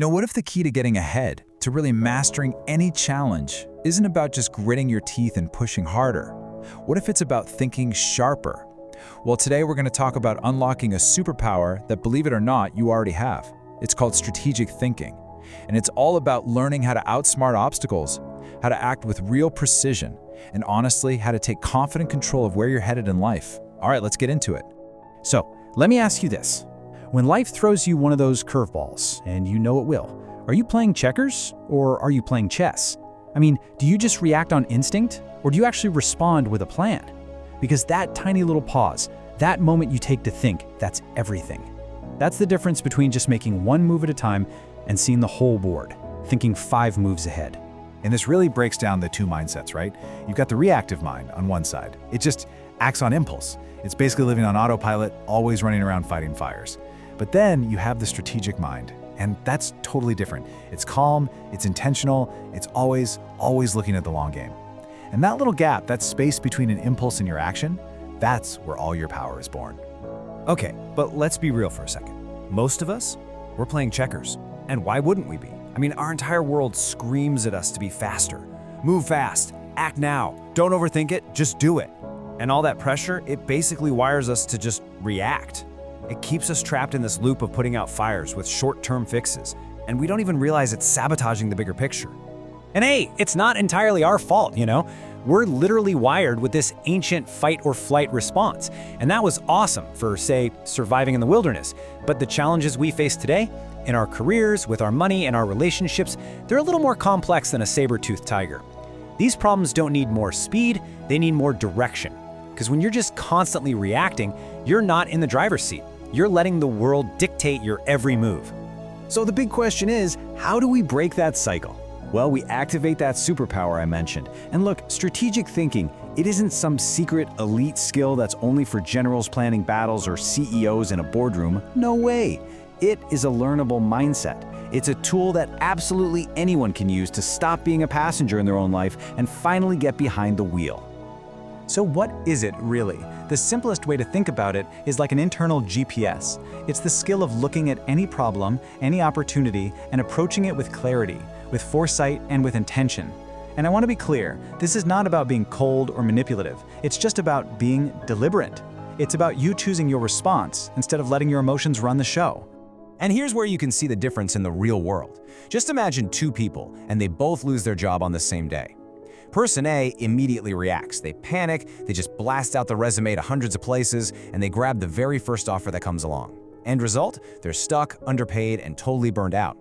Now, what if the key to getting ahead, to really mastering any challenge, isn't about just gritting your teeth and pushing harder? What if it's about thinking sharper? Well, today we're going to talk about unlocking a superpower that, believe it or not, you already have. It's called strategic thinking. And it's all about learning how to outsmart obstacles, how to act with real precision, and honestly, how to take confident control of where you're headed in life. All right, let's get into it. So, let me ask you this. When life throws you one of those curveballs, and you know it will, are you playing checkers or are you playing chess? I mean, do you just react on instinct or do you actually respond with a plan? Because that tiny little pause, that moment you take to think, that's everything. That's the difference between just making one move at a time and seeing the whole board, thinking 5 moves ahead. And this really breaks down the two mindsets, right? You've got the reactive mind on one side. It just acts on impulse. It's basically living on autopilot, always running around fighting fires. But then you have the strategic mind, and that's totally different. It's calm, it's intentional, it's always looking at the long game. And that little gap, that space between an impulse and your action, that's where all your power is born. Okay, but let's be real for a second. Most of us, we're playing checkers. And why wouldn't we be? I mean, our entire world screams at us to be faster. Move fast, act now, don't overthink it, just do it. And all that pressure, it basically wires us to just react. It keeps us trapped in this loop of putting out fires with short-term fixes, and we don't even realize it's sabotaging the bigger picture. And hey, it's not entirely our fault, you know? We're literally wired with this ancient fight or flight response, and that was awesome for, say, surviving in the wilderness. But the challenges we face today, in our careers, with our money, and our relationships, they're a little more complex than a saber-toothed tiger. These problems don't need more speed, they need more direction. Because when you're just constantly reacting, you're not in the driver's seat. You're letting the world dictate your every move. So the big question is, how do we break that cycle? Well, we activate that superpower I mentioned. And look, strategic thinking, it isn't some secret elite skill that's only for generals planning battles or CEOs in a boardroom. No way. It is a learnable mindset. It's a tool that absolutely anyone can use to stop being a passenger in their own life and finally get behind the wheel. So what is it really? The simplest way to think about it is like an internal GPS. It's the skill of looking at any problem, any opportunity, and approaching it with clarity, with foresight, and with intention. And I want to be clear, this is not about being cold or manipulative. It's just about being deliberate. It's about you choosing your response instead of letting your emotions run the show. And here's where you can see the difference in the real world. Just imagine 2 people, and they both lose their job on the same day. Person A immediately reacts. They panic, they just blast out the resume to hundreds of places, and they grab the very first offer that comes along. End result, they're stuck, underpaid, and totally burned out.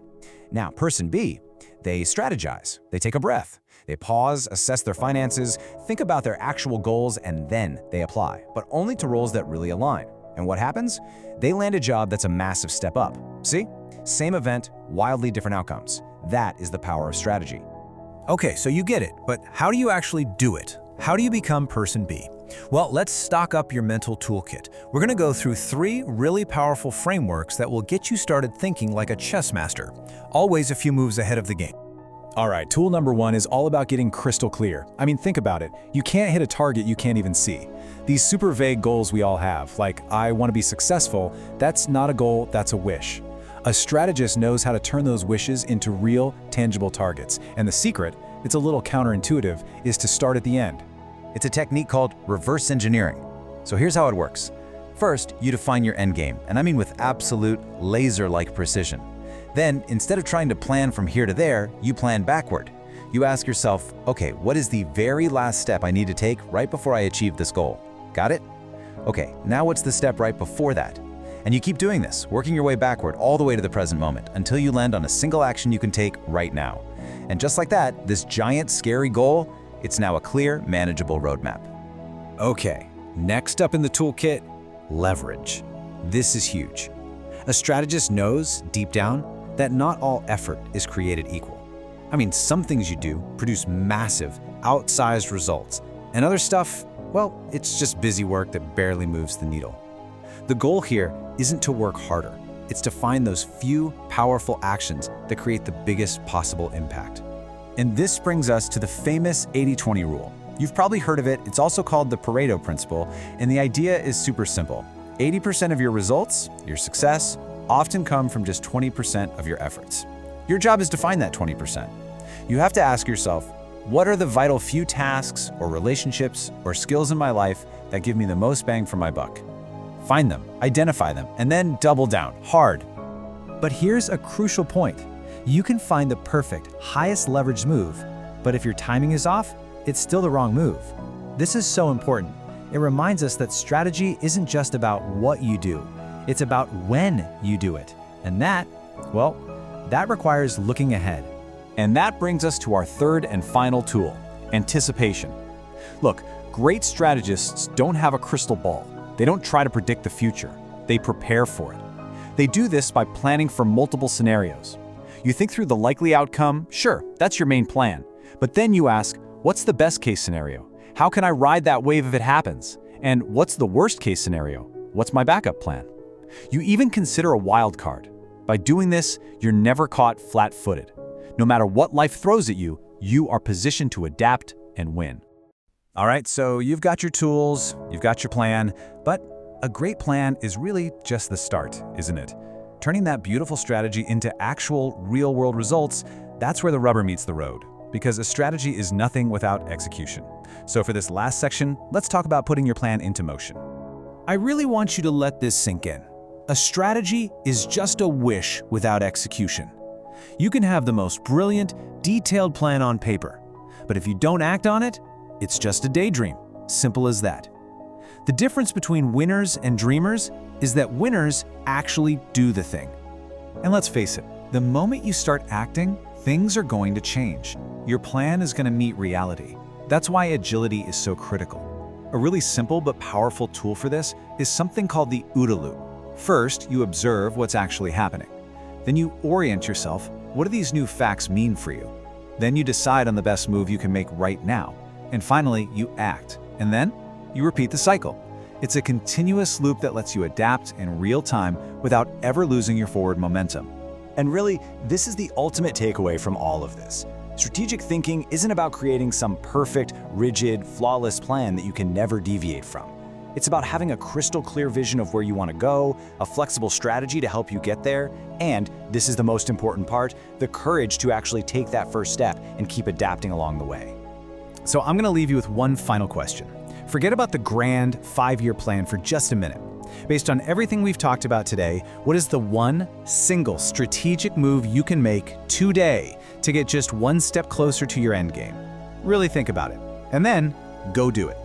Now, person B, they strategize. They take a breath. They pause, assess their finances, think about their actual goals, and then they apply, but only to roles that really align. And what happens? They land a job that's a massive step up. See? Same event, wildly different outcomes. That is the power of strategy. Okay, so you get it, but how do you actually do it? How do you become person B? Well, let's stock up your mental toolkit. We're going to go through 3 really powerful frameworks that will get you started thinking like a chess master, always a few moves ahead of the game. All right, tool number 1 is all about getting crystal clear. I mean, think about it. You can't hit a target you can't even see. These super vague goals we all have, like I want to be successful, that's not a goal, that's a wish. A strategist knows how to turn those wishes into real, tangible targets. And the secret, it's a little counterintuitive, is to start at the end. It's a technique called reverse engineering. So here's how it works. First, you define your end game, and I mean with absolute laser-like precision. Then, instead of trying to plan from here to there, you plan backward. You ask yourself, okay, what is the very last step I need to take right before I achieve this goal? Got it? Okay, now what's the step right before that? And you keep doing this, working your way backward all the way to the present moment until you land on a single action you can take right now. And just like that, this giant, scary goal, it's now a clear, manageable roadmap. Okay, next up in the toolkit, leverage. This is huge. A strategist knows, deep down, that not all effort is created equal. I mean, some things you do produce massive, outsized results, and other stuff, well, it's just busy work that barely moves the needle. The goal here isn't to work harder. It's to find those few powerful actions that create the biggest possible impact. And this brings us to the famous 80-20 rule. You've probably heard of it. It's also called the Pareto principle, and the idea is super simple. 80% of your results, your success, often come from just 20% of your efforts. Your job is to find that 20%. You have to ask yourself, what are the vital few tasks or relationships or skills in my life that give me the most bang for my buck? Find them, identify them, and then double down, hard. But here's a crucial point. You can find the perfect, highest leverage move, but if your timing is off, it's still the wrong move. This is so important. It reminds us that strategy isn't just about what you do, it's about when you do it. And that, well, that requires looking ahead. And that brings us to our third and final tool, anticipation. Look, great strategists don't have a crystal ball. They don't try to predict the future. They prepare for it. They do this by planning for multiple scenarios. You think through the likely outcome, sure, that's your main plan. But then you ask, what's the best case scenario? How can I ride that wave if it happens? And what's the worst case scenario? What's my backup plan? You even consider a wild card. By doing this, you're never caught flat-footed. No matter what life throws at you, you are positioned to adapt and win. All right, so you've got your tools, you've got your plan, but a great plan is really just the start, isn't it? Turning that beautiful strategy into actual real-world results, that's where the rubber meets the road, because a strategy is nothing without execution. So for this last section, let's talk about putting your plan into motion. I really want you to let this sink in. A strategy is just a wish without execution. You can have the most brilliant, detailed plan on paper, but if you don't act on it, it's just a daydream. Simple as that. The difference between winners and dreamers is that winners actually do the thing. And let's face it, the moment you start acting, things are going to change. Your plan is going to meet reality. That's why agility is so critical. A really simple but powerful tool for this is something called the OODA loop. First, you observe what's actually happening. Then you orient yourself. What do these new facts mean for you? Then you decide on the best move you can make right now. And finally, you act. And then you repeat the cycle. It's a continuous loop that lets you adapt in real time without ever losing your forward momentum. And really, this is the ultimate takeaway from all of this. Strategic thinking isn't about creating some perfect, rigid, flawless plan that you can never deviate from. It's about having a crystal clear vision of where you want to go, a flexible strategy to help you get there, and, this is the most important part, the courage to actually take that first step and keep adapting along the way. So I'm going to leave you with one final question. Forget about the grand 5-year plan for just a minute. Based on everything we've talked about today, what is the one single strategic move you can make today to get just one step closer to your end game? Really think about it, and then go do it.